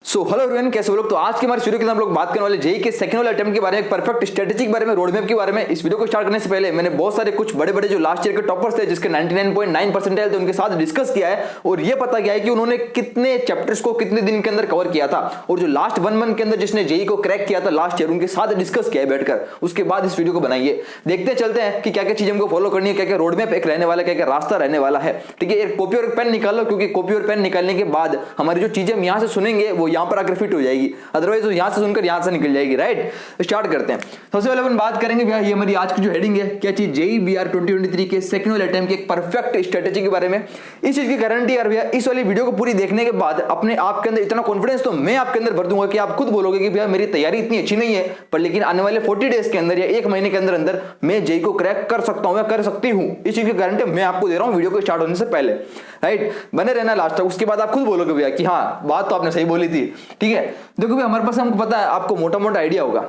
Hello everyone, कैसे हो लोग। तो आज के हमारे वीडियो के अंदर हम लोग बात करने वाले जेई के सेकंड वाले अटेम्प्ट के बारे में, एक परफेक्ट स्ट्रेटेजी के बारे में, रोड मैप के बारे में। इस वीडियो को स्टार्ट करने से पहले मैंने बहुत सारे कुछ बड़े बड़े जो लास्ट ईयर के टॉपर्स थे जिसके 99.9 परसेंटाइल थे उनके साथ डिस्कस किया है और ये पता किया है कि उन्होंने कितने चैप्टर्स को कितने दिन के अंदर कवर किया था और जो लास्ट 1 मंथ के अंदर जिसने जेई को क्रैक किया था लास्ट ईयर, उनके साथ डिस्कस किया है बैठकर। उसके बाद इस वीडियो को बनाइए, देखते चलते हैं कि क्या क्या चीजें हमको फॉलो करनी है, क्या क्या रोड मैप एक रहने वाला, क्या क्या रास्ता रहने वाला है। ठीक है, एक कॉपी और पेन निकाल लो, क्योंकि कॉपी और पेन निकालने के बाद हमारी जो चीजें हम यहाँ से सुनेंगे वो यहाँ पर आकर फिट हो जाएगी, अदरवाइज तो यहां से सुनकर यहां से निकल जाएगी। राइट, स्टार्ट करते हैं। सबसे पहले अपन बात करेंगे भैया, ये हमारी आज की जो हेडिंग है, क्या चीज जेई बीआर 2023 के सेकंड वाले अटेम्प्ट की एक परफेक्ट स्ट्रेटेजी के बारे में। इस चीज की गारंटी यार भैया, इस वाली वीडियो को पूरी देखने के बाद अपने आप के अंदर इतना कॉन्फिडेंस तो मैं आपके अंदर भर दूंगा कि आप खुद बोलोगे कि भैया मेरी तैयारी इतनी अच्छी नहीं है, पर लेकिन आने वाले 40 डेज के अंदर या 1 महीने के अंदर अंदर मैं जेई को क्रैक कर सकता हूं या कर सकती हूं। इस चीज की गारंटी मैं आपको दे रहा हूं वीडियो को स्टार्ट होने से पहले। राइट, बने रहना लास्ट तक, उसके बाद आप खुद बोलोगे भैया कि हाँ बात तो आपने सही बोली थी। ठीक है, देखो भैया हमारे पास, हमको पता है, आपको मोटा मोटा आइडिया होगा,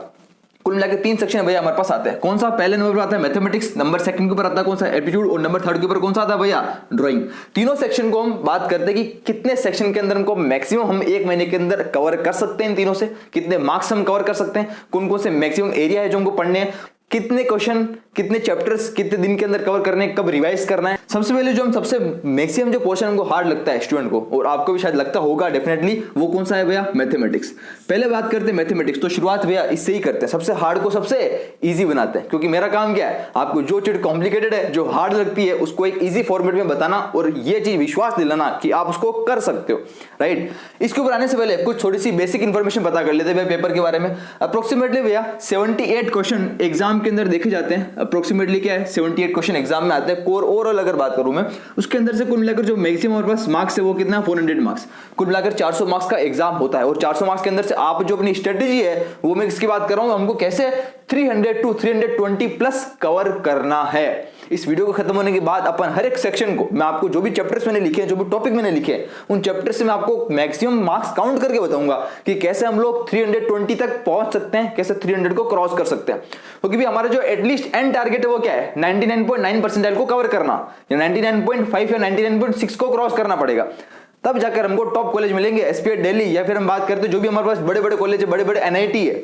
कुल मिला के 3 सेक्शन भैया हमारे पास आते हैं। कौन सा? पहले नंबर पर आता है मैथमेटिक्स, नंबर सेकंड के ऊपर आता है कौन सा? एप्टीट्यूड, और नंबर थर्ड के ऊपर कौन सा आता है भैया? ड्राइंग। तीनों सेक्शन को हम बात करते हैं कि कितने सेक्शन के अंदर हमको मैक्सिमम हम 1 महीने के अंदर कवर कर सकते हैं, इन तीनों से कितने मार्क्स हम कवर कर सकते हैं, कौन कौन से मैक्सिमम एरिया है जो हमको पढ़ने हैं, कितने क्वेश्चन, कितने चैप्टर्स कितने दिन के अंदर कवर करने, कब रिवाइज करना है। सबसे पहले जो हम सबसे मैक्सिमम जो पोर्शन हमको हार्ड लगता है स्टूडेंट को, और आपको भी शायद लगता होगा डेफिनेटली, वो कौन सा है भैया? मैथमेटिक्स। पहले बात करते हैं मैथमेटिक्स, तो शुरुआत भैया इससे ही करते हैं, सबसे हार्ड को सबसे इजी बनाते हैं, क्योंकि मेरा काम क्या है, आपको जो चीज कॉम्प्लिकेटेड है, जो हार्ड लगती है, उसको एक इजी फॉर्मेट में बताना और ये चीज विश्वास दिलाना कि आप उसको कर सकते हो। राइट, इसके ऊपर आने से पहले कुछ थोड़ी सी बेसिक इंफॉर्मेशन पता कर लेते हैं पेपर के बारे में। अप्रोक्सीमेटली भैया 78 क्वेश्चन एग्जाम के अंदर देखे जाते हैं। अप्रोक्सीमेटली क्या है, 78 क्वेश्चन एग्जाम में आते हैं। कोर ओवरऑल अगर बात करूं मैं, उसके अंदर से कुल मिलाकर जो मैक्सिमम हमारे पास मार्क्स है वो कितना? 400 मार्क्स। कुल मिलाकर 400 मार्क्स का एग्जाम होता है और 400 मार्क्स के अंदर से आप जो अपनी स्ट्रेटेजी है वो मैं इसकी बात कर रहा हूं, हमको कैसे 300 to 320 प्लस कवर करना है। इस वीडियो को खत्म होने के बाद अपन हर एक सेक्शन को, मैं आपको जो भी चैप्टर्स मैंने लिखे हैं, जो भी टॉपिक मैंने लिखे हैं, उन चैप्टर से मैं आपको मैक्सिमम मार्क्स काउंट करके बताऊंगा कि कैसे हम लोग 320 तक पहुंच सकते हैं, कैसे 300 को क्रॉस कर सकते हैं। क्योंकि भी हमारा जो एटलीस्ट एंड टारगेट है वो क्या है? 99.9 परसेंटाइल को कवर करना, या 99.5 या 99.6 को क्रॉस करना पड़ेगा, तब जाकर हमको टॉप कॉलेज मिलेंगे, एसपीए दिल्ली, या फिर हम बात करते हैं जो भी हमारे पास बड़े बड़े कॉलेज है, बड़े बड़े एनआईटी है।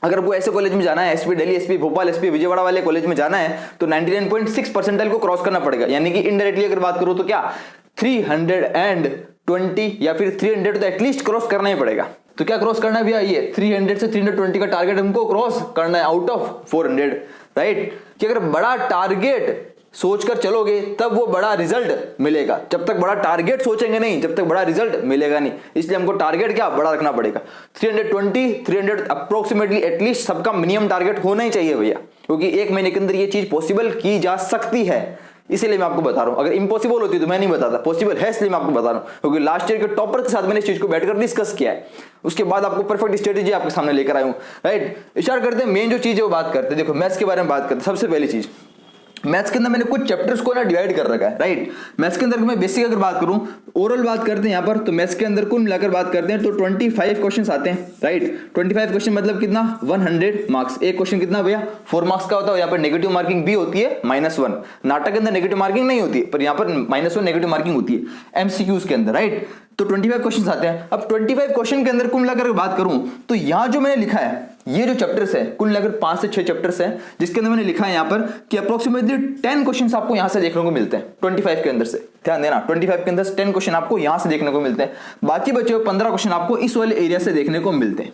अगर वो ऐसे कॉलेज में जाना है, SP Delhi, SP Bhopal, SP Vijayawada वाले कॉलेज में जाना है, तो 99.6 परसेंटाइल को क्रॉस करना पड़ेगा। यानी कि इनडायरेक्टली अगर बात करूं तो क्या 320 या फिर 300 तो एटलीस्ट क्रॉस करना ही पड़ेगा। तो क्या क्रॉस करना है भैया? ये 300 से 320 का टारगेट हमको क्रॉस करना है आउट ऑफ 400। राइट, कि अगर बड़ा टारगेट सोचकर चलोगे तब वो बड़ा रिजल्ट मिलेगा, जब तक बड़ा टारगेट सोचेंगे नहीं, जब तक बड़ा रिजल्ट मिलेगा नहीं। इसलिए हमको टारगेट क्या बड़ा रखना पड़ेगा, 320, 300 अप्रोक्सीमेटली एटलीस्ट सबका मिनिमम टारगेट होना ही चाहिए भैया, क्योंकि 1 महीने के अंदर ये चीज पॉसिबल की जा सकती है। इसीलिए मैं आपको बता रहा हूं, अगर इम्पॉसिबल होती तो मैं नहीं बताता, पॉसिबल है इसलिए मैं आपको बता रहा हूं, क्योंकि लास्ट ईयर के टॉपर के साथ मैंने इस चीज को बैठकर डिस्कस किया है। उसके बाद आपको परफेक्ट स्ट्रेटेजी आपके सामने लेकर आया हूं। राइट, स्टार्ट करते हैं। मेन जो चीज है वो बात करते हैं, देखो मैथ्स के बारे में बात करते हैं। सबसे पहली चीज, मैथ्स के अंदर मैंने कुछ चैप्टर्स को ना डिवाइड कर रखा है। राइट, मैथ्स के अंदर मैं बेसिक अगर बात करूं, ओरल बात करते हैं यहाँ पर, तो मैथ्स के अंदर कुल मिलाकर बात करते हैं तो 25 क्वेश्चंस आते हैं। राइट, 25 क्वेश्चन मतलब कितना? 100 मार्क्स। एक क्वेश्चन कितना भैया? 4 मार्क्स का होता है। यहाँ पर नेगेटिव मार्किंग भी होती है, -1। नाटक के अंदर नेगेटिव मार्किंग नहीं होती है, पर यहाँ पर -1 नेगेटिव मार्किंग होती है एमसीक्यूज के अंदर। राइट, तो 25 क्वेश्चंस आते हैं। अब 25 क्वेश्चन के अंदर कुल मिलाकर बात करूं तो यहां जो मैंने लिखा है, ये जो चैप्टर्स है कुल मिलाकर 5 से 6 चैप्टर्स हैं, जिसके अंदर मैंने लिखा है यहां पर कि अप्रोक्सीमेटली 10 क्वेश्चंस आपको यहां से देखने को मिलते हैं 25 के अंदर से। ध्यान देना, 25 के अंदर 10 क्वेश्चन आपको यहां से देखने को मिलते हैं, बाकी बचे हुए 15 क्वेश्चन आपको इस वाले एरिया से देखने को मिलते हैं।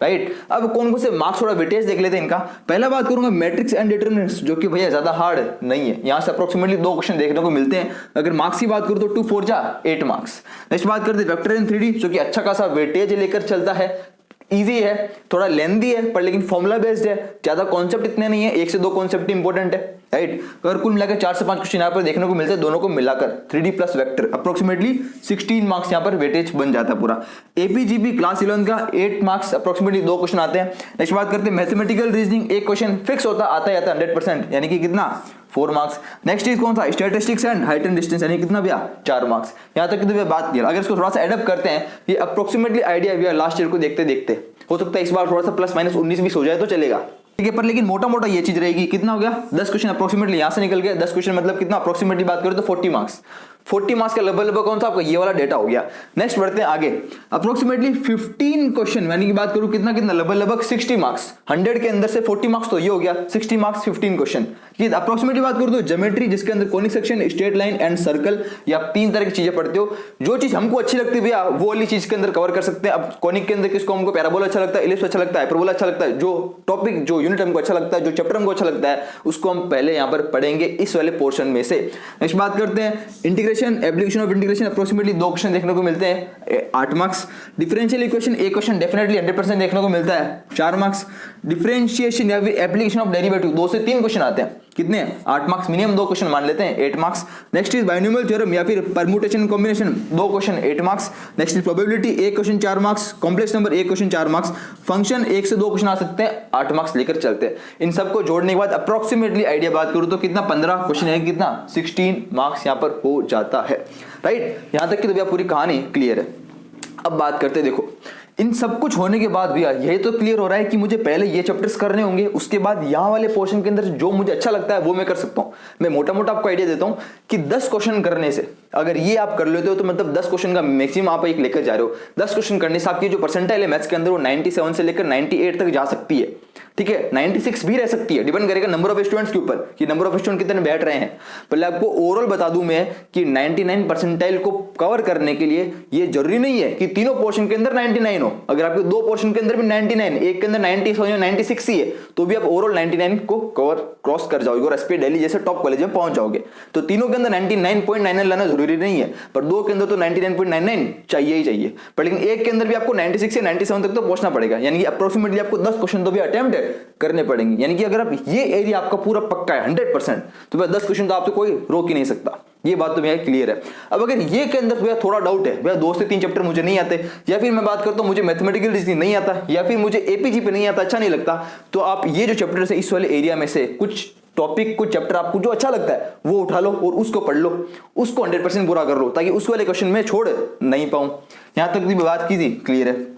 राइट, अब कौन कौन से मार्क्स थोड़ा वेटेज देख लेते हैं इनका। पहला बात करूंगा मैट्रिक्स एंड डिटरमिनेंट्स, जो कि भैया ज्यादा हार्ड नहीं है, यहां से अप्रोक्सीमेटली 2 क्वेश्चन देखने को मिलते हैं। अगर मार्क्स की बात करूं तो 2 4 जा 8 मार्क्स। नेक्स्ट बात करते हैं वेक्टर इन 3D, जो कि अच्छा खासा वेटेज लेकर चलता है, इजी है, थोड़ा लेंदी है, पर लेकिन फॉर्मूला बेस्ड है, ज्यादा कॉन्सेप्ट इतने नहीं है, 1 से 2 कॉन्सेप्ट इंपॉर्टेंट है। राइट, अगर कुल मिलाकर 4 से 5 क्वेश्चन यहाँ पर देखने को मिलते हैं, दोनों को मिलाकर 3D plus vector, approximately 16 marks यहाँ पर वेटेज बन जाता है पूरा। एपीजीपी क्लास 11 का 8 मार्क्स, अप्रोक्सीमेटली 2 क्वेश्चन आते हैं। नेक्स्ट बात करते हैं मैथमेटिकल रीजनिंग, 1 क्वेश्चन फिक्स होता आता है 100%, यानी कि कितना? 4 मार्क्स। नेक्स्ट चीज कौन सा? Statistics and height and distance, यानी कितना भैया? 4 मार्क्स। यहां तक की बात किया, अगर इसको थोड़ा सा एडअप करते हैं, ये अप्रोक्सीमेटली आइडिया भैया लास्ट ईयर को देखते देखते हो सकता है इस बार थोड़ा सा +-19 हो जाए तो चलेगा। ठीक है, पर लेकिन मोटा मोटा ये चीज रहेगी, कितना हो गया? 10 क्वेश्चन अप्रोक्सीमेटली यहां से निकल गया। 10 क्वेश्चन मतलब कितना? अप्रोक्सीमेटली बात करें तो 40 मार्क्स। 40 मार्क्स का लगभग कौन सा आपका ये वाला डेटा हो गया। नेक्स्ट बढ़ते हैं आगे। अप्रोक्सीमेटली 15 क्वेश्चन यानी कि बात करूं कितना लगभग 60 मार्क्स, 100 के अंदर से 40 मार्क्स तो ये हो गया, 60 मार्क्स 15 क्वेश्चन। अप्रोक्सीमेटली बात करूं तो ज्योमेट्री जिसके अंदर conic section, straight line and circle, या 3 तरह की चीजें पढ़ते हो। जो चीज हमको अच्छी लगती है भैया वो वाली चीज के अंदर कवर कर सकते हैं। अब कॉनिक के अंदर किसको हमको पैराबोला अच्छा लगता है, इलिप्स अच्छा लगता है, हाइपरबोला अच्छा लगता है, जो टॉपिक जो यूनिट हमको अच्छा लगता है, जो चैप्टर हमको अच्छा लगता है उसको हम पहले यहां पर पढ़ेंगे इस वाले पोर्शन में से। नेक्स्ट बात करते हैं integration, application of integration. Approximately 2 question देखने को मिलते हैं, 8 मार्क्स। डिफरेंशियल इक्वेशन एक क्वेश्चन डेफिनेटली 100% देखने को मिलता है, 4 मार्क्स। डिफरेंशिएशन या फिर एप्लीकेशन ऑफ डेरिवेटिव 2 से 3 क्वेश्चन आते हैं, कितने 8 मार्क्स मिनिमम, 2 क्वेश्चन मान लेते हैं 8 marks. Next is binomial theorem या फिर permutation combination 2 question 8 marks. Next is probability 1 question 4 marks. Complex number 1 question 4 marks. Function 1 से 2 क्वेश्चन आ सकते हैं, 8 मार्क्स लेकर चलते हैं। इन सबको जोड़ने के बाद अप्रोक्सीमेटली आइडिया बात करूं तो कितना 15 क्वेश्चन है, कितना 16 मार्क्स यहां पर हो जाता है, राइट। यहां तक की तो भैया पूरी कहानी क्लियर है। अब बात करते हैं, देखो इन सब कुछ होने के बाद भैया यही तो क्लियर हो रहा है कि मुझे पहले ये चैप्टर्स करने होंगे, उसके बाद यहाँ वाले पोर्शन के अंदर जो मुझे अच्छा लगता है वो मैं कर सकता हूँ। मैं मोटा मोटा आपको आइडिया देता हूँ कि 10 क्वेश्चन करने से अगर ये आप कर लेते हो तो मतलब 10 क्वेश्चन का मैक्सिमम आप एक लेकर जा रहे हो। 10 क्वेश्चन करने से आपकी जो परसेंटाइल है मैथ्स के अंदर वो 97 से लेकर 98 तक जा सकती है, ठीक है। 96 भी रह सकती है, डिपेंड करेगा नंबर ऑफ स्टूडेंट्स के ऊपर कि नंबर ऑफ स्टूडेंट कितने बैठ रहे हैं। पहले आपको ओवरऑल बता दूं मैं कि 99 परसेंटाइल को कवर करने के लिए ये जरूरी नहीं है कि तीनों पोर्शन के अंदर 99 हो। अगर आपके 2 पोर्शन के अंदर भी 99, एक के अंदर 96 ही है तो भी आप ओवरऑल 99 को कवर क्रॉस कर जाओगे और एसपी दिल्ली जैसे टॉप कॉलेज में पहुंच जाओगे। तो तीनों के अंदर 99.99 लाना जरूरी नहीं है, पर 2 के अंदर तो 99.99 चाहिए ही चाहिए। पर लेकिन एक के अंदर भी आपको 96 से 97 तक तो पहुंचना पड़ेगा, यानी कि अप्रोक्सीमेटली आपको 10 क्वेश्चन तो भी अटेम्प्ट करने पड़ेंगे। यानी कि अगर आप ये एरिया आपका पूरा पक्का है 100%, तो भैया 10 क्वेश्चन तो आपसे कोई रोक ही नहीं सकता। ये बात तो भैया क्लियर है। अब अगर ये के अंदर भैया थोड़ा डाउट है, भैया 2 से 3 चैप्टर मुझे नहीं आते, या फिर मैं बात करता हूं मुझे मैथमेटिकल रीजनिंग नहीं आता, या फिर मुझे एपीजी पे नहीं आता, अच्छा नहीं लगता, तो आप ये जो चैप्टर है इस वाले एरिया में से कुछ टॉपिक, कुछ चैप्टर आपको जो अच्छा लगता है वो उठा लो और उसको पढ़ लो, उसको 100% पूरा कर लो, ताकि उस वाले क्वेश्चन में छोड़ नहीं पाऊं। यहां तक भी बात की थी, क्लियर है।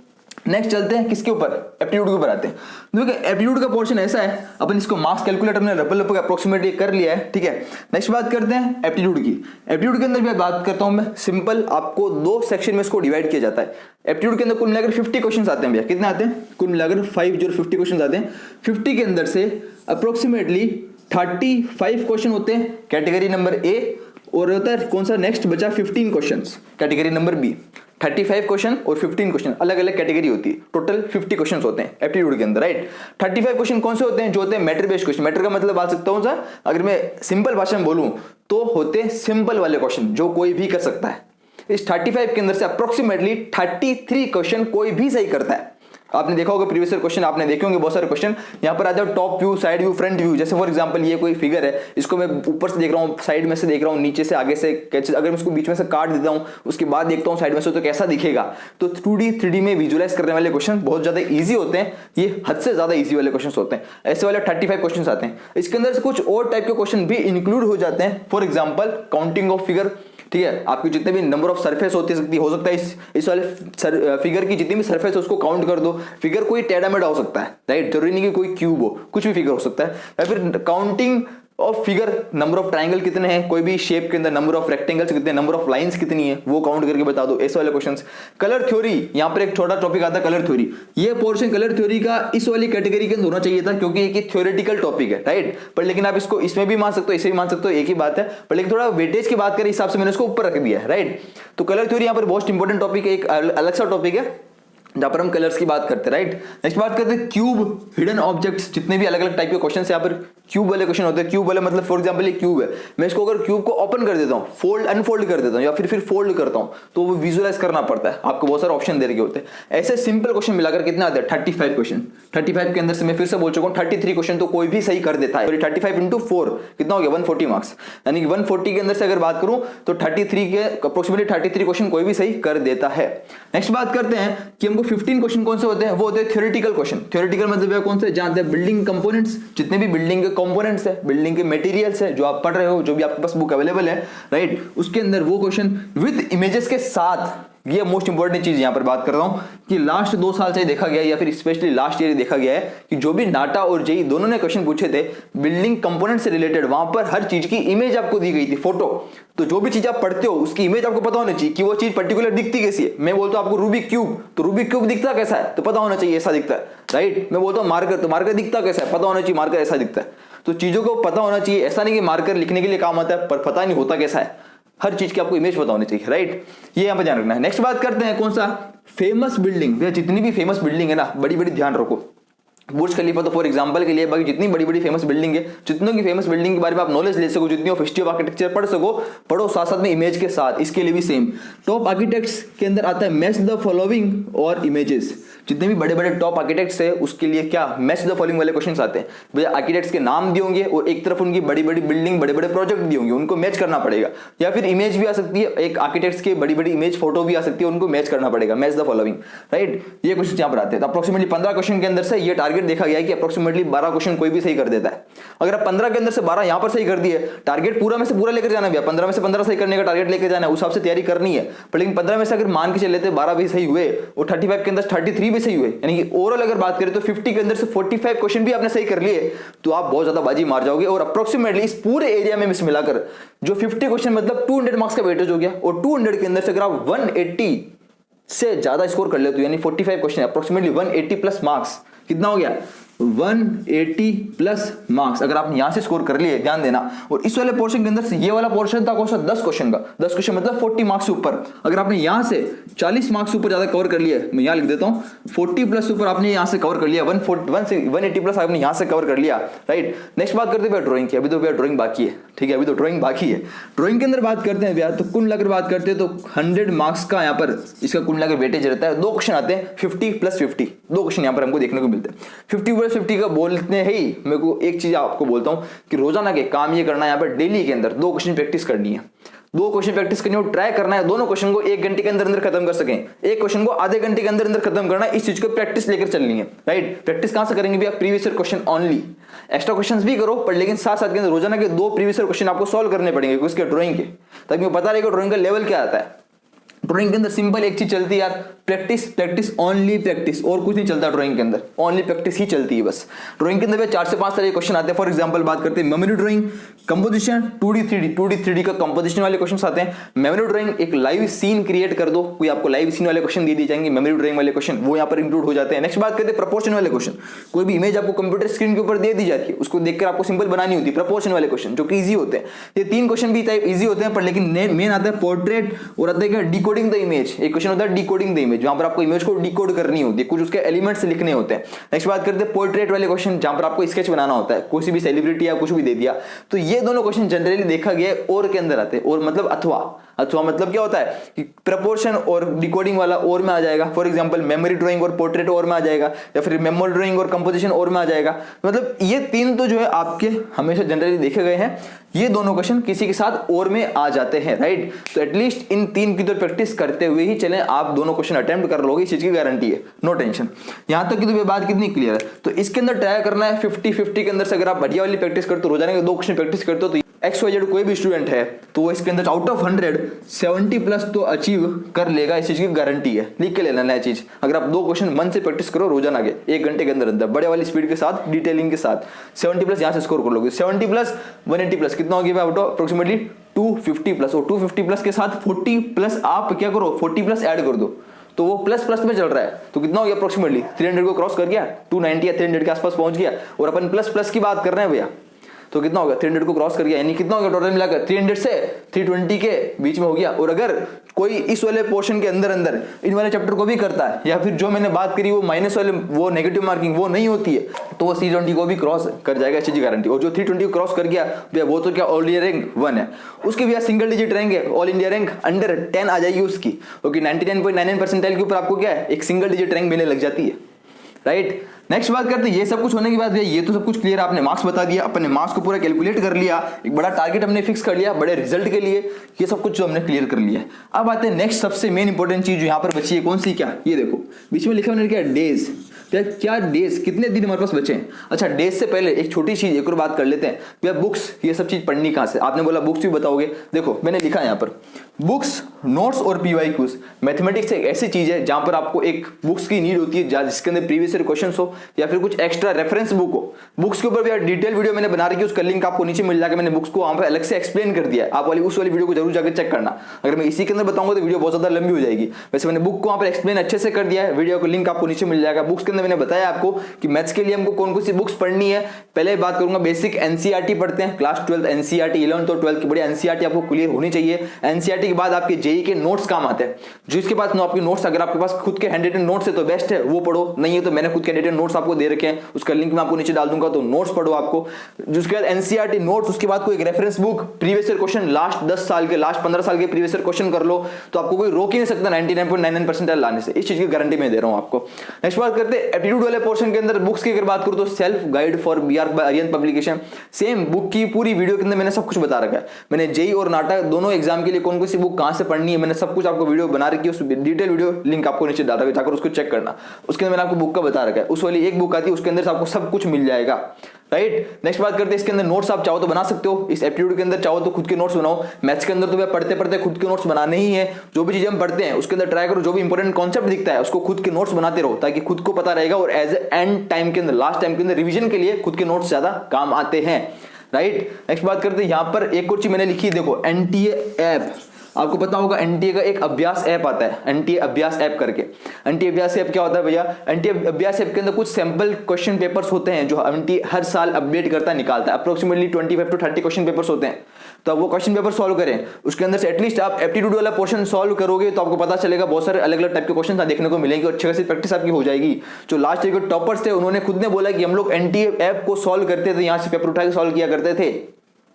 नेक्स्ट चलते हैं किसके ऊपर, एप्टीट्यूड के ऊपर आते हैं। देखिए एप्टीट्यूड का पोर्शन ऐसा है, अपन इसको मार्क्स कैलकुलेटर में रबर अप्रोक्सीमेटली कर लिया है, ठीक है। नेक्स्ट बात करते हैं एप्टीट्यूड की। एप्टीट्यूड के अंदर भी बात करता हूं मैं, सिंपल आपको 2 सेक्शन में इसको डिवाइड किया जाता है। एप्टीट्यूड के अंदर कुल मिलाकर 50 क्वेश्चन आते हैं भैया, कितने आते हैं कुल मिलाकर 50 क्वेश्चन आते हैं। 50 के अंदर से अप्रोक्सीमेटली 35 क्वेश्चन होते हैं कैटेगरी नंबर ए, और होता है कौन सा नेक्स्ट बचा 15 questions category number B. 35 question और 15 क्वेश्चन अलग अलग कैटेगरी होती है, टोटल 50 क्वेश्चन होते हैं एप्टीट्यूड के अंदर, राइट। 35 क्वेश्चन कौन से होते हैं, जो होते हैं मैटर बेस्ड क्वेश्चन। मैटर का मतलब बात सकता हूं सर, अगर मैं सिंपल भाषा में बोलूं तो होते हैं सिंपल वाले क्वेश्चन जो कोई भी कर सकता है। इस 35 के अंदर से अप्रोक्सीमेटली 33 क्वेश्चन कोई भी सही करता है। आपने देखा होगा प्रीवियस ईयर क्वेश्चन आपने देखे होंगे बहुत सारे क्वेश्चन, यहाँ पर आ जाओ top view, side view, front view. जैसे फॉर एग्जांपल ये कोई फिगर है, इसको मैं ऊपर से देख रहा हूँ, साइड में से देख रहा हूँ, नीचे से, आगे से, अगर मैं इसको बीच में से काट देता हूँ उसके बाद देखता हूँ साइड में से तो कैसा दिखेगा। तो 2D 3D में विजुअलाइज करने वाले क्वेश्चन बहुत ज्यादा ईजी होते हैं, ये हद से ज्यादा ईजी वाले क्वेश्चन होते हैं। ऐसे वाले 35 क्वेश्चन आते हैं। इसके अंदर से कुछ और टाइप के क्वेश्चन भी इंक्लूड हो जाते हैं, for example counting of figure, ठीक है। आपके जितने भी नंबर ऑफ सरफेस हो सकता है इस वाले फिगर की जितनी भी सरफेस है उसको काउंट कर दो। फिगर कोई टेढ़ा मेढ़ा हो सकता है, राइट, जरूरी नहीं कि कोई क्यूब हो, कुछ भी फिगर हो सकता है। या फिर counting of figure, number of triangle कितने हैं, कोई भी शेप के अंदर नंबर ऑफ रेक्टेंगल्स कितने, नंबर ऑफ लाइंस कितनी है, वो काउंट करके बता दो, ऐसे वाले क्वेश्चंस। कलर थ्योरी, यहां पर एक छोटा टॉपिक आता है कलर थ्योरी। ये पोर्शन कलर थ्योरी का इस वाली कैटेगरी के अंदर होना चाहिए था, क्योंकि एक थ्योरेटिकल टॉपिक है, राइट। पर लेकिन आप इसको इसमें भी मान सकते हो, इसे भी मान सकते हो, एक ही बात है। पर लेकिन थोड़ा वेटेज की बात करें हिसाब से मैंने इसको ऊपर रख दिया है, राइट। तो कलर थ्योरी यहाँ पर मोस्ट इंपॉर्टेंट टॉपिक है, एक अलग सा टॉपिक है जहां पर हम कलर्स की बात करते हैं, राइट। नेक्स्ट बात करते हैं क्यूब, हिडन ऑब्जेक्ट्स, जितने भी अलग अलग टाइप के क्वेश्चन यहाँ पर क्यूब वाले क्वेश्चन होते हैं। क्यूब वाले मतलब फॉर एग्जांपल ये क्यूब है, मैं इसको अगर क्यूब को ओपन कर देता हूँ, फोल्ड अनफोल्ड कर देता हूँ, या फिर फोल्ड करता हूँ, तो वो विजुअलाइज करना पड़ता है, आपको बहुत सारे ऑप्शन दे रखे होते हैं। ऐसे सिंपल क्वेश्चन मिलाकर कितना आते हैं 35 क्वेश्चन। 35 के अंदर से मैं फिर से बोल चुका हूँ 33 क्वेश्चन तो कोई भी सही कर देता है। 35 इंटू 4 कितना हो गया 140 मार्क्स, यानी कि 140 के अंदर से अगर बात करूं तो 33 के अप्रोक्सीमेटली 33 क्वेश्चन कोई भी सही कर देता है। नेक्स्ट बात करते हैं कि हमको 15 क्वेश्चन कौन से होते हैं, वो होते हैं थ्योरेटिकल क्वेश्चन। थ्योरेटिकल मतलब कौन से, जानते हैं बिल्डिंग कंपोनेंट्स, जितने भी बिल्डिंग के कंपोनेंट्स है, बिल्डिंग के मटेरियल्स है, जो आप पढ़ रहे हो, जो भी आपके पास बुक अवेलेबल है, राइट, उसके अंदर वो क्वेश्चन विद इमेजेस के साथ ये मोस्ट इंपॉर्टेंट चीज यहां पर बात कर रहा हूं कि लास्ट 2 साल से देखा गया है या फिर स्पेशली लास्ट ईयर देखा गया है कि जो भी नाटा और जेई दोनों ने क्वेश्चन पूछे थे बिल्डिंग कंपोनेंट से रिलेटेड, वहां पर हर चीज की इमेज आपको दी गई थी, फोटो। तो जो भी चीज आप पढ़ते हो उसकी इमेज आपको पता होनी चाहिए कि वो चीज पर्टिकुलर दिखती कैसी है। मैं बोलता हूं आपको रूबिक क्यूब, तो रूबिक क्यूब दिखता कैसा है तो पता होना चाहिए ऐसा दिखता है, राइट। मैं बोलता हूं मार्कर, तो मार्कर दिखता कैसा है, पता होना चाहिए मार्कर ऐसा दिखता है। तो चीजों को पता होना चाहिए, ऐसा नहीं कि मार्कर लिखने के लिए काम आता है पर पता नहीं होता कैसा है। हर चीज की आपको इमेज पता होनी चाहिए, राइट। ये यहां पर ध्यान रखना है। नेक्स्ट बात करते हैं कौन सा, फेमस बिल्डिंग। जितनी भी फेमस बिल्डिंग है ना, बड़ी बड़ी ध्यान रखो। बुर्ज खलीफा तो फॉर एग्जांपल के लिए, बाकी जितनी बड़ी बड़ी फेमस बिल्डिंग है, जितनों की फेमस बिल्डिंग के बारे में आप नॉलेज ले सको, जितनी ऑफ हिस्ट्री ऑफ आर्किटेक्चर पढ़ सको, पढ़ो साथ साथ में इमेज के साथ। इसके लिए भी सेम टॉप आर्किटेक्ट्स के अंदर आता है मैच द फॉलोइंग और इमेजेस। जितने भी बड़े बड़े टॉप आर्किटेक्ट्स है उसके लिए क्या मैच द फॉलोइंग वाले क्वेश्चंस आते हैं। भैया आर्किटेक्ट्स के नाम दिए होंगे और एक तरफ उनकी बड़ी बड़ी बिल्डिंग, बड़े बड़े प्रोजेक्ट दिए होंगे, उनको मैच करना पड़ेगा। या फिर इमेज भी आ सकती है, एक आर्किटेक्ट्स की बड़ी बड़ी इमेज फोटो भी आ सकती है, उनको मैच करना पड़ेगा, मैच द फॉलोइंग, राइट। ये क्वेश्चन यहाँ पर आते हैं। तो अप्रोक्सीमेटली 15 क्वेश्चन के अंदर से ये टारगेट देखा गया है कि अप्रोक्सीमेटली 12 क्वेश्चन कोई भी सही कर देता है। अगर आप 15 के अंदर से 12 यहां पर सही कर दिए, टारगेट पूरा में से पूरा लेकर जाना भैया, 15 में से 15 सही करने का टारगेट लेकर जाना है, उस हिसाब से तैयारी करनी है। पर लेकिन 15 में से अगर मान के चले थे 12 भी सही हुए और 35 के अंदर 33 भी सही हुए, यानी कि ओवरऑल अगर बात करें तो 50 के अंदर से 45 क्वेश्चन भी आपने सही कर लिए, तो आप बहुत ज्यादा बाजी मार जाओगे। और अप्रोक्सीमेटली इस पूरे एरिया में मिलाकर जो 50 क्वेश्चन मतलब 200 मार्क्स का वेटेज हो गया। और 200 के अंदर से अगर आप 180 से ज्यादा स्कोर कर लेते हो, यानी 45 क्वेश्चन अप्रोक्सीमेटली 180 प्लस मार्क्स, कितना हो गया 180 प्लस मार्क्स अगर आप यहां से स्कोर कर लिए, ध्यान देना। और इस वाले पोर्शन के अंदर से ये वाला पोर्शन था कौन सा, 10 क्वेश्चन का, 10 क्वेश्चन मतलब 40 मार्क्स से ऊपर। अगर आपने यहां से 40 मार्क्स से ऊपर ज्यादा कवर कर लिया, मैं यहां लिख देता हूं 40 प्लस ऊपर आपने यहां से कवर कर लिया, 180 प्लस आपने यहां से कवर कर लिया, राइट। नेक्स्ट बात करते हैं ड्राइंग की। अभी तो भैया ड्राइंग बाकी है, ठीक है, अभी तो ड्राइंग बाकी है। ड्राइंग के अंदर बात करते हैं भैया, तो कुल मिलाकर बात करते हैं तो 100 मार्क्स का यहाँ पर इसका कुल मिलाकर वेटेज रहता है। 2 क्वेश्चन आते हैं 50 प्लस 50, 2 क्वेश्चन यहाँ पर हमको देखने को मिलते हैं। 50 प्लस 50 का बोलते हैं ही, मेरे को एक चीज आपको बोलता हूं कि रोजाना के काम ये करना है, यहाँ पर डेली के अंदर 2 क्वेश्चन प्रैक्टिस करनी है। 2 क्वेश्चन प्रैक्टिस करनी है, ट्राई करना है दोनों क्वेश्चन को 1 घंटे के अंदर अंदर खत्म कर सकें, एक क्वेश्चन को आधे घंटे के अंदर अंदर खत्म करना है। इस चीज को प्रैक्टिस लेकर चलनी है, राइट। प्रैक्टिस कहां से करेंगे भैया, previous year question only. Extra questions भी करो पर लेकिन साथ साथ के अंदर रोजाना के 2 प्रीवियस ईयर क्वेश्चन आपको सॉल्व करने पड़ेंगे उसके ड्राइंग के, ताकि पता रहेगा ड्राइंग का लेवल क्या आता है। ड्राइंग के अंदर सिंपल एक चीज चलती है यार, प्रैक्टिस प्रैक्टिस ओनली प्रैक्टिस, और कुछ नहीं चलता ड्राइंग के अंदर, ओनली प्रैक्टिस ही चलती है बस। ड्राइंग के अंदर 4 से 5 तरह के क्वेश्चन आते हैं। फॉर एग्जांपल बात करते हैं memory drawing, composition, 2D 3D का कंपोजिशन वाले क्वेश्चंस आते हैं। मेमोरी ड्राइंग एक लाइव सीन क्रिएट कर दो, कोई आपको लाइव सीन वाले क्वेश्चन दे दिए जाएंगे, मेमोरी ड्राइंग वाले क्वेश्चन वो यहाँ पर इंक्लूड हो जाते हैं। नेक्स्ट बात करते हैं प्रपोर्शन वाले क्वेश्चन, कोई भी इमेज आपको कंप्यूटर स्क्रीन के ऊपर दे दी जाती है, उसको देखकर आपको सिंपल बनानी होती है, प्रपोर्शन वाले क्वेश्चन जो कि इजी होते हैं। ये 3 क्वेश्चन भी टाइप इजी होते हैं, पर लेकिन मेन आता है पोर्ट्रेट और आता है डिकोडिंग द इमेज। एक क्वेश्चन होता है डिकोडिंग द इमेज, जहां पर आपको इमेज को डिकोड करनी होती है, कुछ उसके एलिमेंट्स लिखने होते हैं। नेक्स्ट बात करते हैं पोर्ट्रेट वाले क्वेश्चन, जहां पर आपको स्केच बनाना होता है, कोई भी सेलिब्रिटी या कुछ भी दे दिया। तो ये दोनों क्वेश्चन जनरली देखा गया है और के अंदर आते हैं। और मतलब अथवा मतलब क्या होता है कि प्रपोर्शन और डिकोडिंग वाला और में आ जाएगा। फॉर एग्जांपल मेमोरी ड्राइंग और पोर्ट्रेट और में आ जाएगा, या फिर मेमोरी ड्राइंग और कंपोजिशन और में आ जाएगा। मतलब ये 3 तो जो है आपके हमेशा जनरली देखे गए हैं, ये दोनों क्वेश्चन किसी के साथ और में आ जाते हैं, राइट। तो एटलीस्ट इन 3 की तो प्रैक्टिस करते हुए ही चलें, आप दोनों क्वेश्चन अटेम्प्ट कर लोगे, इस चीज की गारंटी है, नो टेंशन। यहां तक की तो बात कितनी क्लियर है। तो इसके अंदर ट्राई करना है 50-50 के अंदर से अगर आप बढ़िया वाली प्रैक्टिस करते हो, रोजाना के 2 क्वेश्चन प्रैक्टिस करते हो, तो XYZ कोई भी स्टूडेंट है तो वो इसके अंदर आउट ऑफ 100 70 प्लस तो अचीव कर लेगा, इस चीज की गारंटी है। लिख के लेना नया चीज, अगर आप 2 क्वेश्चन मन से प्रैक्टिस करो रोजाना के 1 घंटे के अंदर अंदर बड़े वाली स्पीड के साथ, डिटेलिंग के साथ, 70 प्लस यहां से स्कोर कर लोगे। 70 प्लस 180 प्लस कितना हो गया आउट ऑफ अप्रोक्सीमेटली 250 प्लस, और 250 प्लस के साथ 40 प्लस आप क्या करो 40 प्लस ऐड कर दो, तो वो प्लस प्लस में चल रहा है, तो कितना हो गया अप्रोक्सीमेटली 300 को क्रॉस कर गया, 290 या 300 के आसपास पहुंच गया। और अपन प्लस प्लस की बात कर रहे हैं भैया, तो कितना होगा 300 को क्रॉस कर गया, यानी कितना हो गया टोटल मिलाकर 300 से 320 के बीच में हो गया। और अगर कोई इस वाले पोर्शन के अंदर अंदर इन वाले चैप्टर को भी करता है, या फिर जो मैंने बात करी वो माइनस वाले, वो नेगेटिव मार्किंग वो नहीं होती है, तो वो 320 को भी क्रॉस कर जाएगा, इस चीज की गारंटी। और जो 320 को क्रॉस कर गया भैया वो तो क्या ऑल इंडिया रैंक 1 है, उसके भैया सिंगल डिजिट रहेंगे, ऑल इंडिया रैंक अंडर 10 आ जाएगी उसकी, क्योंकि 99.99 परसेंटाइल के ऊपर आपको क्या है एक सिंगल डिजिट रैंक मिलने लग जाती है, राइट। नेक्स्ट बात करते हैं, ये सब कुछ होने के बाद भैया ये तो सब कुछ क्लियर, आपने मार्क्स बता दिया, अपने मार्क्स को पूरा कैलकुलेट कर लिया, एक बड़ा टारगेट हमने फिक्स कर लिया बड़े रिजल्ट के लिए, ये सब कुछ जो हमने क्लियर कर लिया। अब आते हैं नेक्स्ट सबसे मेन इंपॉर्टेंट चीज जो यहाँ पर बची है, कौन सी, क्या, ये देखो बीच में लिखा मैंने क्या, डेज। क्या डेज, कितने दिन हमारे पास बचे हैं। अच्छा डेज से पहले एक छोटी चीज एक और बात कर लेते हैं भैया, बुक्स ये सब चीज पढ़नी कहां से, आपने बोला बुक्स भी बताओगे, देखो मैंने लिखा है यहाँ पर बुक्स, नोट्स और पीवाईक्यूज। मैथमेटिक्स एक ऐसी चीज है जहां पर आपको एक बुक्स की नीड होती है जिसके अंदर प्रीवियस ईयर क्वेश्चंस हो या फिर कुछ एक्स्ट्रा रेफरेंस बुक हो। बुक्स के ऊपर भी डिटेल वीडियो मैंने बना रखी है, उसका लिंक आपको नीचे मिल जाएगा। मैंने बुक्स को वहां पर अलग से एक्सप्लेन कर दिया है, आप वाली उस वाली वीडियो को जरूर जाकर चेक करना। अगर मैं इसी के अंदर बताऊंगा तो वीडियो बहुत ज्यादा लंबी हो जाएगी। वैसे मैंने बुक को वहां पर एक्सप्लेन अच्छे से कर दिया है, वीडियो को लिंक आपको नीचे मिल जाएगा। बुक्स के अंदर मैंने बताया आपको कि मैथ्स के लिए हमको कौन कौन सी बुक्स पढ़नी है। पहले बात करूंगा बेसिक एनसीईआरटी पढ़ते हैं, क्लास 12 एनसीईआरटी 11th और 12th की बड़ी एनसीईआरटी आपको क्लियर होनी चाहिए। एनसीईआरटी के बाद आपके जेईई के नोट्स काम आते हैं, जो इसके बाद आपके नोट्स अगर आपके पास खुद के हैंड रिटन नोट्स है तो बेस्ट है, वो पढ़ो। नहीं है तो मैंने खुद के हैंड रिटन नोट्स आपको दे रखे हैं, उसका लिंक मैं आपको नीचे डाल दूंगा, तो नोट्स पढ़ो आपको। जिसके बाद एनसीईआरटी नोट्स, उसके बाद कोई reference book, previous year question, last 10 साल के, लास्ट 15 साल के प्रीवियस ईयर क्वेश्चन कर लो, तो आपको कोई रोक ही नहीं सकता 99.99% लाने से। इस चीज की गारंटी मैं दे रहा हूं आपको। नेक्स्ट बात करते हैं एप्टीट्यूड वाले पोर्शन के अंदर। बुक्स की अगर बात करूं तो self guide for BR by Aryan publication, same book की पूरी वीडियो के अंदर मैंने सब कुछ बता रखा है। मैंने जेईई और नाटा दोनों एग्जाम के लिए कौन कौन सी बुक कहां से पढ़नी है, मैंने सब कुछ आपको वीडियो बना रखी है। उस डिटेल वीडियो लिंक आपको नीचे डाल रखा है, जाकर उसको चेक करना। उसके अंदर मैंने आपको बुक का बता रखा है, उस वाली एक बुक आती है उसके अंदर से आपको सब कुछ मिल जाएगा, राइट। नेक्स्ट बात करते हैं इसके अंदर नोट्स। आप चाहो तो बना सकते हो, इस एप्टीट्यूड के अंदर चाहो तो खुद के नोट्स बनाओ। मैथ्स के अंदर तो भैया पढ़ते पढ़ते खुद के नोट्स बनाने ही है। जो भी चीजें हम पढ़ते हैं उसके अंदर ट्राई करो, जो भी इंपॉर्टेंट कॉन्सेप्ट दिखता है उसको खुद के नोट्स बनाते रहो, ताकि खुद को पता रहेगा और एज एंड टाइम के अंदर, लास्ट टाइम के अंदर रिविजन के लिए खुद के नोट्स ज्यादा काम आते हैं, राइट। नेक्स्ट बात करते हैं यहां पर एक और चीज मैंने लिखी है, देखो एनटीए ऐप। आपको पता होगा एनटीए का एक अभ्यास ऐप आता है, एनटीए अभ्यास ऐप करके। एनटीए अभ्यास ऐप क्या होता है भैया? एनटीए अभ्यास ऐप के अंदर कुछ सैंपल क्वेश्चन पेपर्स होते हैं जो एनटीए हर साल अपडेट करता है, निकालता है। अप्रोक्सीमेटली 25 to 30 क्वेश्चन पेपर्स होते हैं। तो आप वो क्वेश्चन पेपर सॉल्व करें, उसके अंदर से एटलीस्ट आप एप्टीट्यूड वाला पोर्शन सॉल्व करोगे तो आपको पता चलेगा बहुत सारे अलग अलग टाइप के क्वेश्चन देखने को मिलेंगे और अच्छी खासी प्रैक्टिस आपकी हो जाएगी। जो लास्ट ईयर के टॉपर्स थे उन्होंने खुद ने बोला कि हम लोग एनटीए ऐप को सॉल्व करते थे, यहाँ से पेपर उठा के सॉल्व किया करते थे,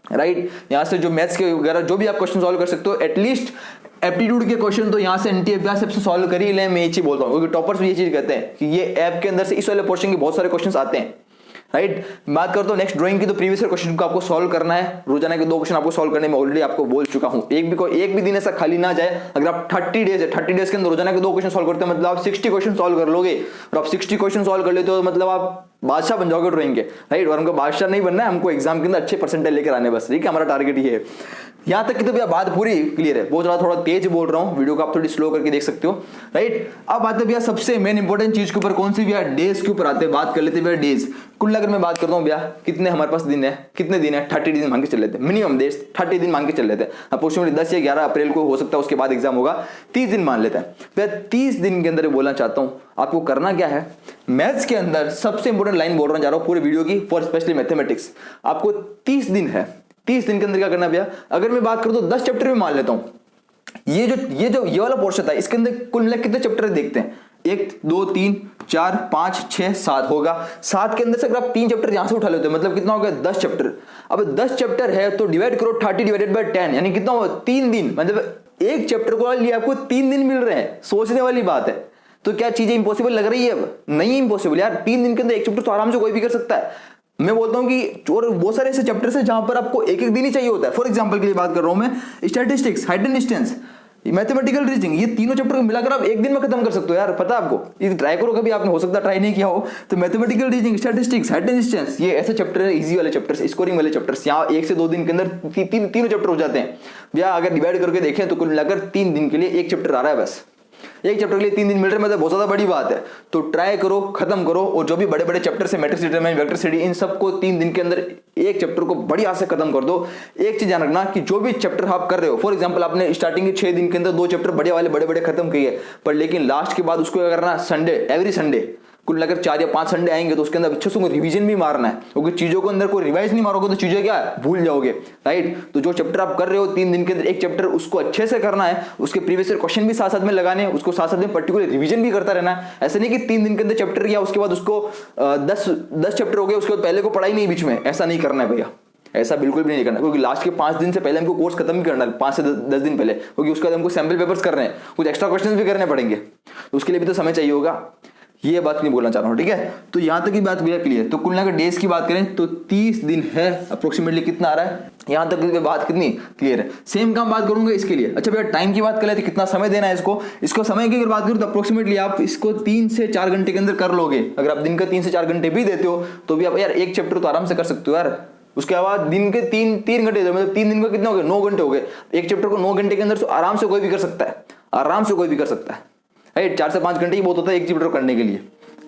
राइट। यहां से जो मैथ्स के वगैरह जो भी आप क्वेश्चन सॉल्व कर सकते हो, एटलीस्ट एप्टीट्यूड के क्वेश्चन तो यहां से एनटीए अभ्यास ऐप से सॉल्व कर ही लें। मैं ये चीज बोलता हूं क्योंकि टॉपर्स भी ये चीज कहते हैं कि ये ऐप के अंदर से इस वाले पोर्शन के बहुत सारे क्वेश्चंस आते हैं, राइट। बात करता हूं नेक्स्ट ड्राइंग की, तो प्रीवियस ईयर क्वेश्चन को आपको सॉल्व करना है। रोजाना के 2 क्वेश्चन आपको सॉल्व करने में ऑलरेडी आपको बोल चुका हूं। एक भी दिन ऐसा खाली ना जाए। अगर आप 30 डेज है, 30 डेज के अंदर रोजाना के 2 क्वेश्चन सॉल्व करते हैं, मतलब आप 60 क्वेश्चन सॉल्व कर लोगे। और आप 60 क्वेश्चन सॉल्व कर लेते हो तो मतलब आप बादशाह बन जाओगे ड्राइंग के, राइट। और हमको बादशाह नहीं बनना है, हमको एग्जाम के अंदर अच्छे परसेंटेज लेकर आने, बस ठीक है, हमारा टारगेट ये है। यहां तक कि तो भैया बात पूरी क्लियर है। बहुत ज्यादा थोड़ा तेज बोल रहा हूं, वीडियो को आप थोड़ी स्लो करके देख सकते हो, राइट। अब आते भैया सबसे मेन इंपॉर्टेंट चीज के ऊपर, कौन सी भैया? डेज के ऊपर आते हैं। बात कर लेते हैं भैया डेज। कुल अगर मैं बात करता हूं भैया कितने हमारे पास दिन है, कितने दिन है? 30 दिन मांग के चल लेते हैं, मिनिमम डेज 30 दिन मांग के चल लेते हैं। अप्रोक्सीमेटली 10 या 11 अप्रैल को हो सकता है, उसके बाद एग्जाम होगा। 30 दिन मान लेते हैं भैया। 30 दिन के अंदर बोलना चाहता हूं आपको करना क्या है। मैथ्स के अंदर सबसे इंपॉर्टेंट लाइन बोल रहा जा रहा हूं पूरी वीडियो की, फॉर स्पेशली मैथमेटिक्स। आपको 30 दिन है, 30 दिन के अंदर क्या करना भैया? अगर मैं बात करूं तो 10 चैप्टर में मान लेता हूं। ये वाला पोर्शन था, इसके अंदर कुल मिला कितने चैप्टर देखते हैं? 1 2 3 4 5 6 7 होगा। 7 के अंदर से अगर आप 3 चैप्टर यहां से उठा लेते हो, मतलब कितना हो गया? 10 चैप्टर। अब 10 चैप्टर है तो डिवाइड करो 30 डिवाइडेड बाय 10, यानी कितना होगा? 3 दिन। मतलब एक चैप्टर को लिए आपको 3 दिन मिल रहे हैं। सोचने वाली बात है। तो क्या चीजें इंपॉसिबल लग रही है? अब नहीं इंपॉसिबल यार। 3 दिन के अंदर एक चैप्टर तो आराम से कोई भी कर सकता है। मैं बोलता हूं कि और बहुत सारे ऐसे चैप्टर्स हैं जहां पर आपको एक दिन ही चाहिए होता है। फॉर एग्जांपल के लिए बात कर रहा हूं मैं, statistics, height and distance, mathematical reasoning, ये तीनों चैप्टर को मिलाकर आप एक दिन में खत्म कर सकते हो यार। पता है आपको? ये ट्राई करो, कभी आपने हो सकता है ट्राई नहीं किया हो तो। Mathematical reasoning, statistics, height and distance, ये ऐसे चैप्टर है, इजी वाले चैप्टर्स, स्कोरिंग वाले चैप्टर्स। यहाँ 1 से 2 दिन के अंदर तीनों चैप्टर हो जाते हैं भैया। अगर डिवाइड करके देखें तो कुल मिलाकर 3 दिन के लिए एक चैप्टर आ रहा है बस। एक चैप्टर के लिए 3 दिन मिल रहे हैं, मतलब बहुत ज्यादा बड़ी बात है। तो ट्राई करो, खत्म करो। और जो भी बड़े बड़े चैप्टर्स है, मैट्रिक्स डिटरमिनेंट, वेक्टर स्टडी, इन सबको 3 दिन के अंदर एक चैप्टर को बढ़िया से खत्म कर दो। एक चीज ध्यान रखना कि जो भी चैप्टर आप कर रहे हो, फॉर एग्जांपल आपने स्टार्टिंग के 6 दिन के अंदर 2 चैप्टर बढ़िया वाले बड़े बड़े खत्म किए, पर लेकिन लास्ट के बाद उसको क्या करना? संडे, एवरी संडे, कुल अगर 4 या 5 संडे आएंगे तो उसके अंदर अच्छे से रिवीजन भी मारना है। क्योंकि चीजों को अंदर कोई रिवाइज नहीं मारोगे तो चीजें क्या है? भूल जाओगे, राइट। तो जो चैप्टर आप कर रहे हो 3 दिन के अंदर एक चैप्टर, उसको अच्छे से करना है। उसके प्रीवियस ईयर क्वेश्चन भी साथ साथ में लगाने हैं, उसको साथ साथ में पर्टिकुलर रिवीजन भी करता रहना है। ऐसा नहीं कि 3 दिन के अंदर चैप्टर किया उसके बाद उसको 10 चैप्टर हो गए उसके बाद पहले को पढ़ाई नहीं बीच में, ऐसा नहीं करना है भैया। ऐसा बिल्कुल भी नहीं करना, क्योंकि लास्ट के 5 दिन से पहले हमको कोर्स खत्म भी करना है, 5 से 10 दिन पहले, क्योंकि उसके बाद हमको सैंपल पेपर्स करने हैं, कुछ एक्स्ट्रा क्वेश्चंस भी करने पड़ेंगे, तो उसके लिए भी तो समय चाहिए होगा। ये बात नहीं बोलना चाह रहा हूं, ठीक है। तो यहां तक की बात भैया क्लियर। तो कुल मिलाकर डेज की बात करें तो 30 दिन है, अप्रोक्सीमेटली कितना आ रहा है? यहां तक की बात कितनी क्लियर है? सेम काम बात करूंगा इसके लिए। अच्छा भैया टाइम की बात कर लेते, कितना समय देना है इसको समय की अगर बात करूं तो अप्रोक्सीमेटली आप इसको 3 से 4 घंटे के अंदर कर लोगे। अगर आप दिन का 3 से 4 घंटे भी देते हो तो भी आप यार एक चैप्टर तो आराम से कर सकते हो यार। उसके बाद दिन के 3 घंटे, मतलब 3 दिन का कितना हो गया, 9 घंटे हो गए। एक चैप्टर को 9 घंटे के अंदर आराम से कोई भी कर सकता है, आराम से कोई भी कर सकता है, राइट। 4 से 5 घंटे ही बहुत होता है एक चैप्टर करने के लिए,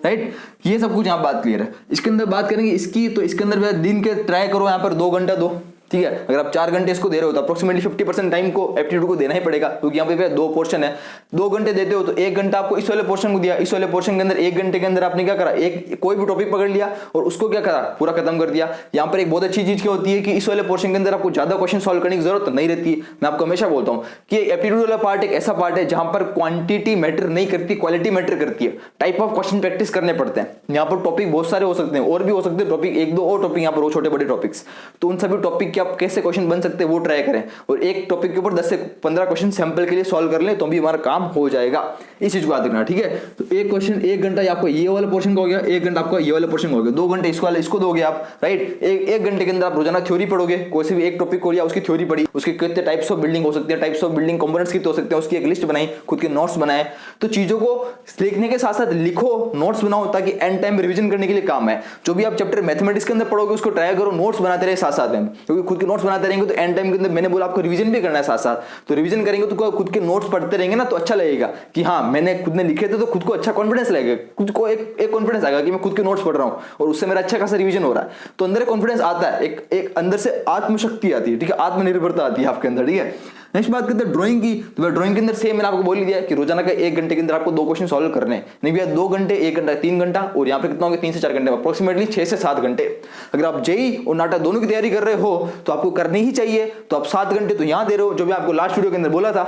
राइट। ये सब कुछ यहाँ बात क्लियर है। इसके अंदर बात करेंगे इसकी, तो इसके अंदर दिन के ट्राई करो यहाँ पर 2 घंटा दो, ठीक है। अगर आप 4 घंटे इसको दे रहे हो तो अप्रोक्सीमेटली 50% टाइम को एप्टीट्यूड को देना ही पड़ेगा, क्योंकि यहाँ पे 2 पोर्शन है। 2 घंटे देते हो तो 1 घंटा आपको इस वाले पोर्शन को दिया, इस वाले पोर्शन के अंदर 1 घंटे के अंदर आपने क्या करा, एक कोई भी टॉपिक पकड़ लिया और उसको क्या करा, पूरा खत्म कर दिया। यहाँ पर एक बहुत अच्छी चीज क्या होती है कि इस वाले पोर्शन के अंदर आपको ज्यादा क्वेश्चन सॉल्व करने की जरूरत नहीं रहती है। मैं आपको हमेशा बोलता हूँ कि एप्टीट्यूड वाला पार्ट एक ऐसा पार्ट है जहां पर क्वांटिटी मैटर नहीं करती, क्वालिटी मैटर करती है। टाइप ऑफ क्वेश्चन प्रैक्टिस करने पड़ते हैं। यहाँ पर टॉपिक बहुत सारे हो सकते हैं, और भी हो सकते हैं टॉपिक, 1-2 और टॉपिक यहाँ पर छोटे बड़े टॉपिक्स, तो उन सभी टॉपिक के आप कैसे क्वेश्चन बन सकते हैं वो ट्राई करें, और एक टॉपिक के ऊपर 10 से 15 क्वेश्चन सैंपल के लिए सॉल्व कर लें तो भी हमारा काम हो जाएगा। इस चीज को याद रखना, ठीक है। तो एक क्वेश्चन 1 घंटा आपको ये वाला पोर्शन का हो गया, 1 घंटा आपका ये वाला पोर्शन का हो गया, 2 घंटे इसको दोगे आप, राइट। एक घंटे के अंदर आप रोजाना थ्योरी पढ़ोगे, कोई से भी एक टॉपिक को लिया, उसकी थ्योरी पढ़ी, उसके कितने टाइप्स ऑफ बिल्डिंग हो सकते हैं, टाइप्स ऑफ बिल्डिंग कंपोनेंट्स कितने हो सकते हैं, उसकी एक लिस्ट बनाई, खुद के नोट्स बनाए। तो चीजों को लिखने के साथ साथ लिखो, नोट्स बनाओ, ताकि एंड टाइम रिवीजन करने के लिए काम है। जो भी आप चैप्टर मैथमेटिक्स के अंदर पढ़ोगे उसको ट्राई करो नोट्स बनाते रहे साथ साथ में, क्योंकि खुद के नोट्स बनाते रहेंगे तो एंड टाइम के अंदर, मैंने बोला आपको रिवीजन भी करना है साथ साथ, तो रिवीजन करेंगे तो खुद के नोट्स पढ़ते रहेंगे ना, तो अच्छा लगेगा कि हाँ मैंने खुद ने लिखे थे, तो खुद को अच्छा कॉन्फिडेंस लगेगा, खुद को एक कॉन्फिडेंस आएगा कि मैं खुद के नोट्स पढ़ रहा हूँ और उससे मेरा अच्छा खासा रिवीजन हो रहा है, तो अंदर कॉन्फिडेंस आता है, एक अंदर से आत्मशक्ति आती है, ठीक है, आत्मनिर्भरता आती है आपके अंदर, ठीक है। नेक्स्ट बात करते हैं ड्राइंग की। तो ड्राइंग के अंदर सेम मैंने आपको बोल ही दिया कि रोजाना का 1 घंटे के अंदर आपको 2 क्वेश्चन सॉल्व करने हैं, नहीं भैया 2 घंटे, 1 घंटा, 3 घंटा, और यहाँ पे कितना होगा 3 से 4 घंटे, अप्रोक्सीमेटली 6 से 7 घंटे। अगर आप जेई और नाटा दोनों की तैयारी कर रहे हो तो आपको करनी ही चाहिए। तो आप 7 घंटे तो यहाँ दे रहे हो, जो भी आपको लास्ट वीडियो के अंदर बोला था,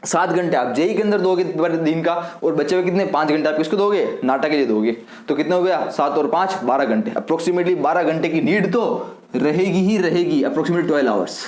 7 घंटे आप जेई के अंदर दोगे दिन का, और बच्चे हुए कितने 5 घंटे आप किसको दोगे, नाटा के लिए दोगे, तो कितना हो गया 7 और 5 12 घंटे, अप्रोक्सीमेटली 12 घंटे की नीड तो रहेगी ही रहेगी, अप्रोक्सीमेटली 12 आवर्स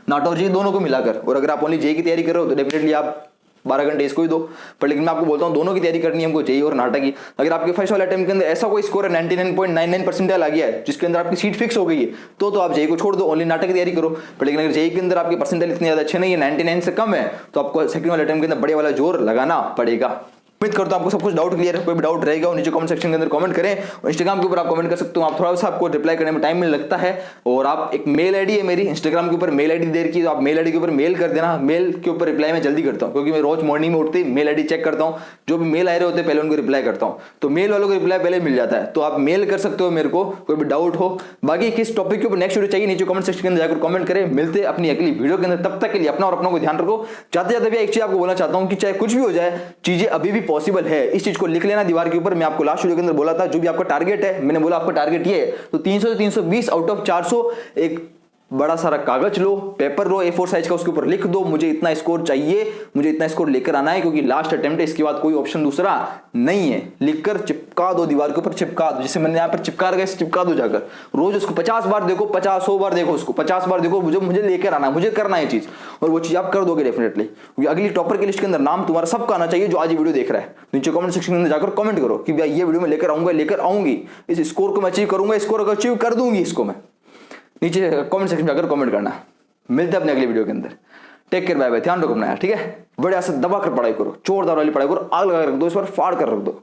नाटा और जेई दोनों को मिलाकर। और अगर आप ओनली जेई की तैयारी कर रहे हो तो डेफिनेटली आप 12 घंटे इसको ही दो, पर लेकिन मैं आपको बोलता हूं दोनों की तैयारी करनी है हमको, जेई और नाटा की। अगर आपके फर्स्ट वाले अटेम्प्ट के अंदर ऐसा कोई स्कोर है 99.99 परसेंटाइल आ गया है जिसके अंदर आपकी सीट फिक्स हो गई है, तो आप जेई को छोड़ दो, ओनली नाटा की तैयारी करो। पर लेकिन अगर जेई के अंदर आपके परसेंटाइल इतने ज्यादा अच्छे नहीं है, 99 से कम है, तो आपको सेकंड वाले अटेम्प्ट के अंदर बड़े वाला जोर लगाना पड़ेगा। उम्मीद करता हूं आपको सब कुछ डाउट क्लियर है। कोई भी डाउट रहेगा नीचे कमेंट सेक्शन के अंदर कमेंट करें, और इंस्टाग्राम के ऊपर आप कमेंट कर सकते हो। आप थोड़ा सा आपको रिप्लाई करने में टाइम में लगता है, और आप एक मेल आईडी है मेरी इंस्टाग्राम के ऊपर, मेल आईडी दे रखी है, तो आप मेल आईडी के ऊपर मेल कर देना। मेल के ऊपर रिप्लाई मैं जल्दी करता हूं, क्योंकि मैं रोज मॉर्निंग में उठते ही मेल आईडी चेक करता हूं, जो भी मेल आए रहे होते हैं पहले उनको रिप्लाई करता हूं, तो मेल वालों को रिप्लाई पहले मिल जाता है। तो आप मेल कर सकते हो मेरे को, कोई भी डाउट हो। बाकी किस टॉपिक के ऊपर नेक्स्ट वीडियो चाहिए नीचे कमेंट सेक्शन के अंदर जाकर कमेंट करें। मिलते हैं अपनी अगली वीडियो के अंदर, तब तक के लिए अपना और अपनों को ध्यान रखो। जाते जाते भी एक चीज आपको बोलना चाहता हूं कि चाहे कुछ भी हो जाए, चीजें अभी भी पॉसिबल है। इस चीज को लिख लेना दीवार के ऊपर। मैं आपको लास्ट वीडियो के अंदर बोला था, जो भी आपका टारगेट है, मैंने बोला आपका टारगेट ये है, तो 300 से 320 आउट ऑफ 400 एक बड़ा सारा कागज लो, पेपर लो A4 साइज का, उसके ऊपर लिख दो मुझे इतना स्कोर चाहिए, मुझे इतना स्कोर लेकर आना है, क्योंकि लास्ट अटेम्प्ट है, इसके बाद कोई ऑप्शन दूसरा नहीं है। लिखकर चिपका दो, दीवार के ऊपर चिपका दो, जैसे मैंने यहाँ पर चिपका रखा है, चिपका दो जाकर। रोज उसको 50 बार देखो, 100 बार देखो, उसको 50 बार देखो, मुझे लेकर आना, मुझे करना है चीज, और वो चीज आप कर दोगे डेफिनेटली, क्योंकि अगली टॉपर की लिस्ट के अंदर नाम तुम्हारा सबका आना चाहिए जो आज ये वीडियो देख रहा है। नीचे कमेंट सेक्शन के अंदर जाकर कमेंट करो कि भैया ये वीडियो में लेकर आऊंगा, लेकर आऊंगी, इस स्कोर को मैं अचीव करूंगा, स्कोर को अचीव कर दूंगी, इसको मैं। नीचे कमेंट सेक्शन में जाकर कमेंट करना। मिलते हैं अपने अगली वीडियो के अंदर। टेक केयर, बाय बाय, ध्यान रखो अपना यार, ठीक है। बढ़िया से दबा कर पढ़ाई करो, जोरदार वाली पढ़ाई करो, आग लगा कर रख दो, इस बार फाड़ कर रख दो।